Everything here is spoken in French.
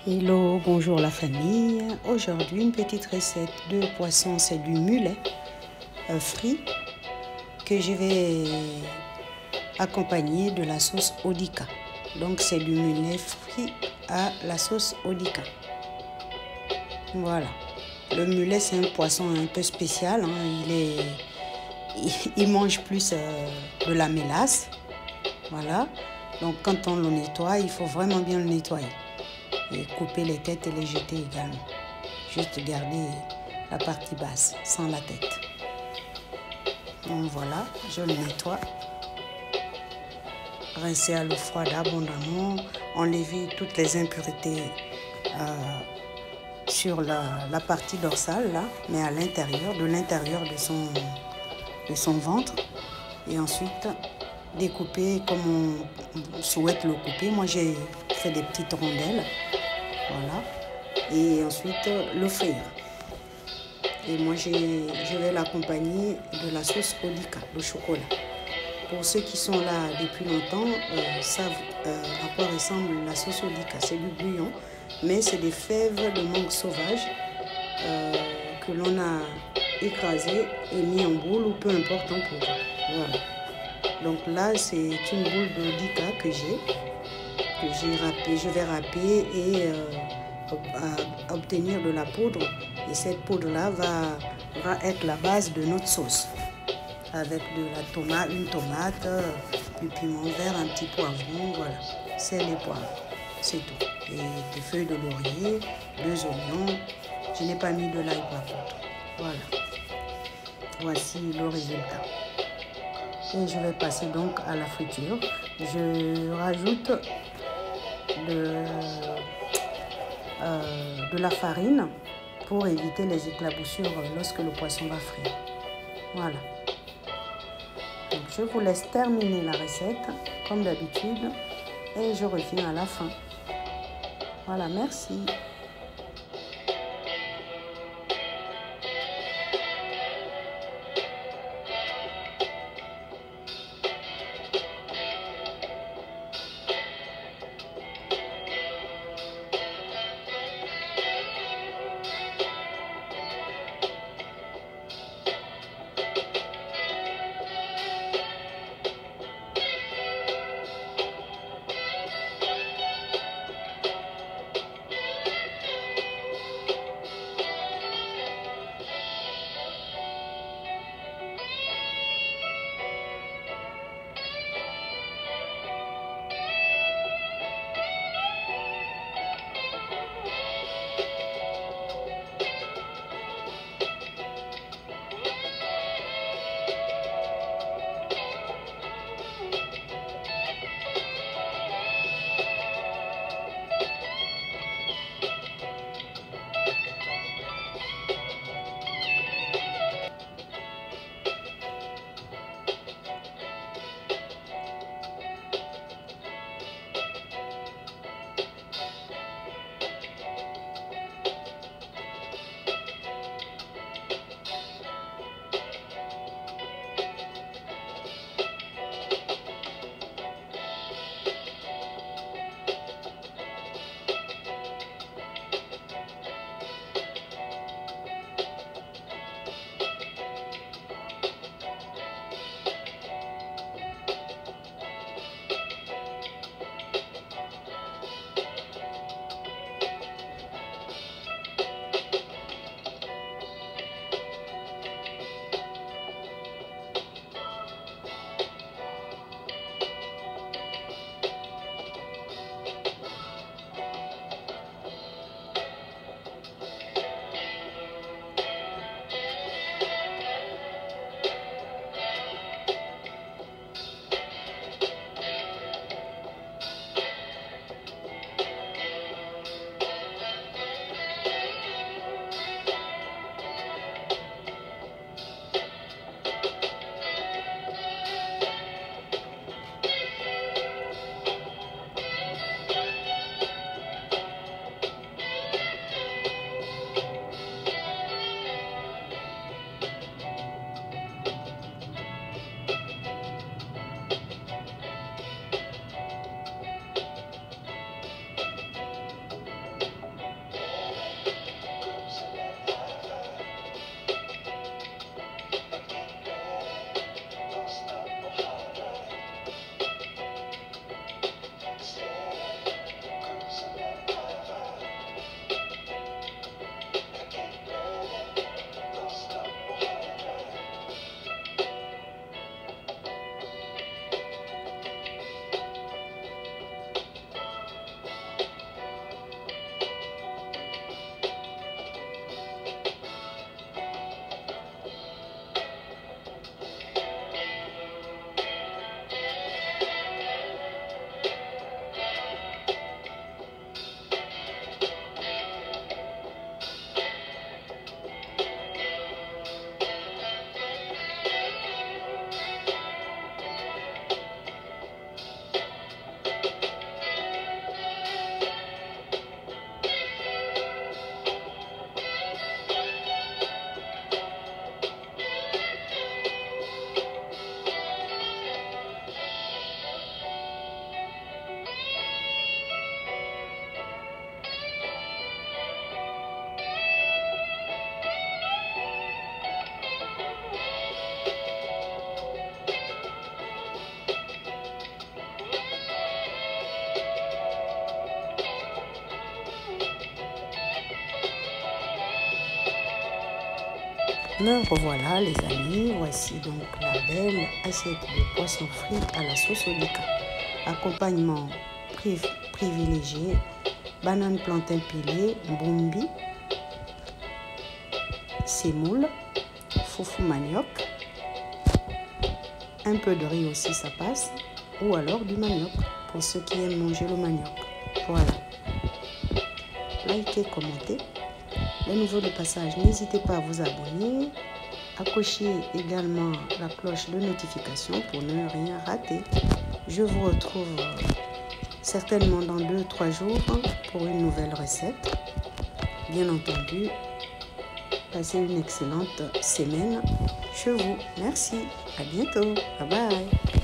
Hello, bonjour la famille. Aujourd'hui, une petite recette de poisson, c'est du mulet frit que je vais accompagner de la sauce Odika. Donc, c'est du mulet frit à la sauce Odika. Voilà. Le mulet, c'est un poisson un peu spécial. Il mange plus de la mélasse. Voilà. Donc, quand on le nettoie, il faut vraiment bien le nettoyer. Et couper les têtes et les jeter également. Juste garder la partie basse, sans la tête. Donc voilà, je le nettoie. Rincer à l'eau froide abondamment. Enlever toutes les impuretés sur la partie dorsale, là, mais à l'intérieur, de l'intérieur de son ventre. Et ensuite, découper comme on souhaite le couper. Moi, j'ai fait des petites rondelles. Voilà. Et ensuite, le frire. Et moi, je vais l'accompagner de la sauce Odika, le chocolat. Pour ceux qui sont là depuis longtemps, savent à quoi ressemble la sauce Odika. C'est du bouillon, mais c'est des fèves de mangue sauvage que l'on a écrasées et mis en boule ou peu importe en poudre. Voilà. Donc là, c'est une boule d'Odika que j'ai râpée. Je vais râper et obtenir de la poudre. Et cette poudre-là va être la base de notre sauce. Avec de la tomate, une tomate, du piment vert, un petit poivron, voilà. Sel et poivre, c'est tout. Et des feuilles de laurier, 2 oignons. Je n'ai pas mis de l'ail par contre. Voilà. Voici le résultat. Et je vais passer donc à la friture. Je rajoute de la farine pour éviter les éclaboussures lorsque le poisson va frire. Voilà. Donc je vous laisse terminer la recette comme d'habitude et je reviens à la fin. Voilà, merci. Me revoilà les amis, voici donc la belle assiette de poisson frit à la sauce Olika. Accompagnement privilégié, banane plantain pilée, boumbi, semoule, foufou manioc, un peu de riz aussi ça passe, ou alors du manioc pour ceux qui aiment manger le manioc. Voilà. Likez, commentez. Les nouveaux de passage, n'hésitez pas à vous abonner, à cocher également la cloche de notification pour ne rien rater. Je vous retrouve certainement dans 2-3 jours pour une nouvelle recette. Bien entendu, passez une excellente semaine chez vous. Merci, à bientôt, bye bye.